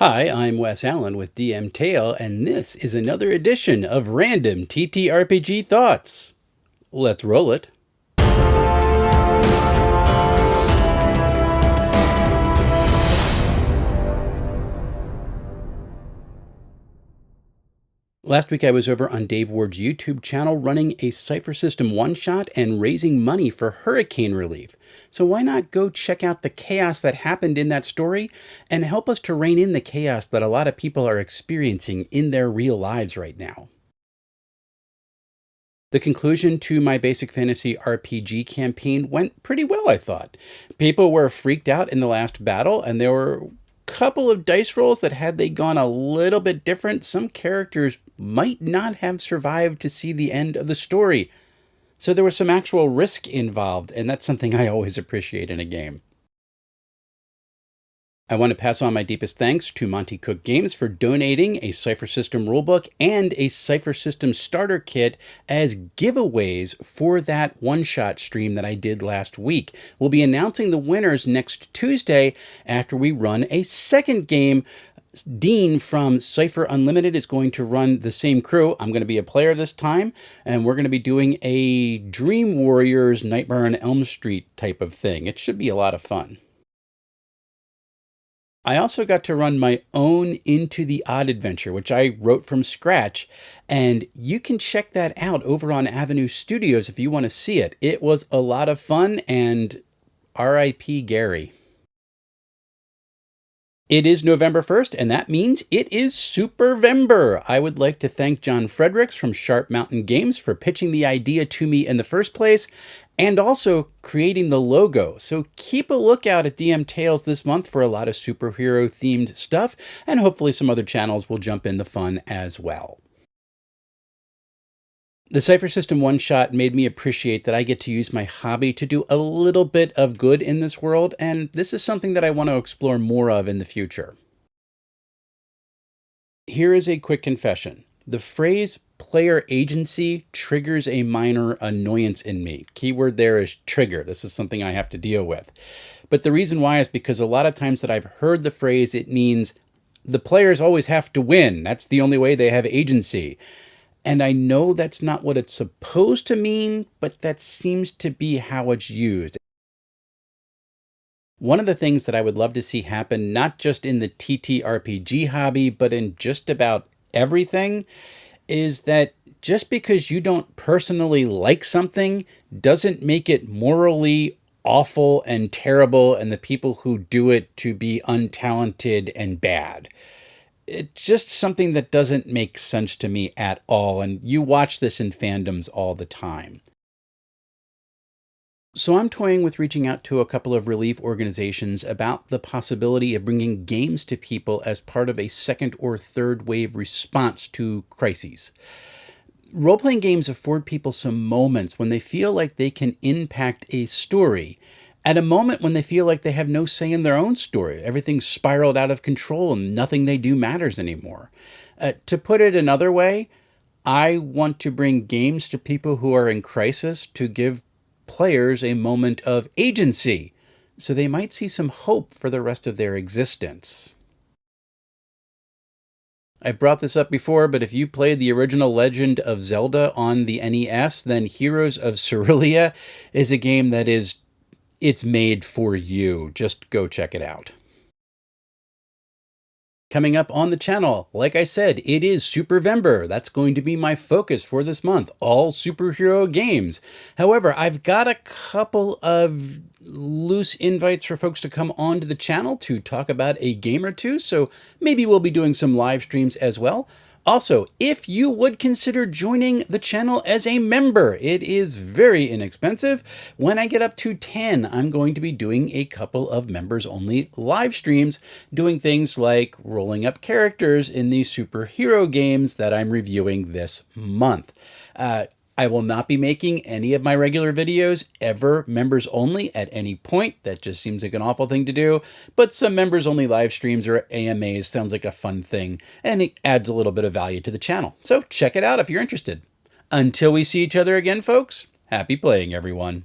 Hi, I'm Wes Allen with DM Tale, and this is another edition of Random TTRPG Thoughts. Let's roll it. Last week I was over on Dave Ward's YouTube channel running a Cypher System one-shot and raising money for hurricane relief. So why not go check out the chaos that happened in that story and help us to rein in the chaos that a lot of people are experiencing in their real lives right now. The conclusion to my basic fantasy RPG campaign went pretty well, I thought. People were freaked out in the last battle, and there were a couple of dice rolls that, had they gone a little bit different, some characters might not have survived to see the end of the story. So there was some actual risk involved, and that's something I always appreciate in a game. I want to pass on my deepest thanks to Monty Cook Games for donating a Cypher System rulebook and a Cypher System starter kit as giveaways for that one-shot stream that I did last week. We'll be announcing the winners next Tuesday after we run a second game. Dean from Cypher Unlimited is going to run the same crew. I'm going to be a player this time, and we're going to be doing a Dream Warriors Nightmare on Elm Street type of thing. It should be a lot of fun. I also got to run my own Into the Odd adventure, which I wrote from scratch, and you can check that out over on Avenue Studios if you want to see it. It was a lot of fun, and R.I.P. Gary. It is November 1st, and that means it is Supervember. I would like to thank John Fredericks from Sharp Mountain Games for pitching the idea to me in the first place, and also creating the logo. So keep a lookout at DM Tales this month for a lot of superhero-themed stuff, and hopefully some other channels will jump in the fun as well. The Cypher System one-shot made me appreciate that I get to use my hobby to do a little bit of good in this world, and this is something that I want to explore more of in the future. Here is a quick confession. The phrase player agency triggers a minor annoyance in me. Keyword there is trigger. This is something I have to deal with. But the reason why is because a lot of times that I've heard the phrase, it means the players always have to win. That's the only way they have agency. And I know that's not what it's supposed to mean, but that seems to be how it's used. One of the things that I would love to see happen, not just in the TTRPG hobby, but in just about everything, is that just because you don't personally like something doesn't make it morally awful and terrible and the people who do it to be untalented and bad. It's just something that doesn't make sense to me at all, and you watch this in fandoms all the time. So I'm toying with reaching out to a couple of relief organizations about the possibility of bringing games to people as part of a second or third wave response to crises. Role-playing games afford people some moments when they feel like they can impact a story, at a moment when they feel like they have no say in their own story. Everything's spiraled out of control and nothing they do matters anymore. To put it another way, I want to bring games to people who are in crisis to give players a moment of agency, so they might see some hope for the rest of their existence. I've brought this up before, but if you played the original Legend of Zelda on the NES, then Heroes of Cerulean is a game that it's made for you. Just go check it out. Coming up on the channel, like I said, it is Supervember. That's going to be my focus for this month, all superhero games. However, I've got a couple of loose invites for folks to come onto the channel to talk about a game or two, so maybe we'll be doing some live streams as well. Also, if you would consider joining the channel as a member, it is very inexpensive. When I get up to 10, I'm going to be doing a couple of members-only live streams, doing things like rolling up characters in the superhero games that I'm reviewing this month. I will not be making any of my regular videos ever members only at any point. That just seems like an awful thing to do. But some members only live streams or AMAs sounds like a fun thing, and it adds a little bit of value to the channel. So check it out if you're interested. Until we see each other again, folks, happy playing, everyone.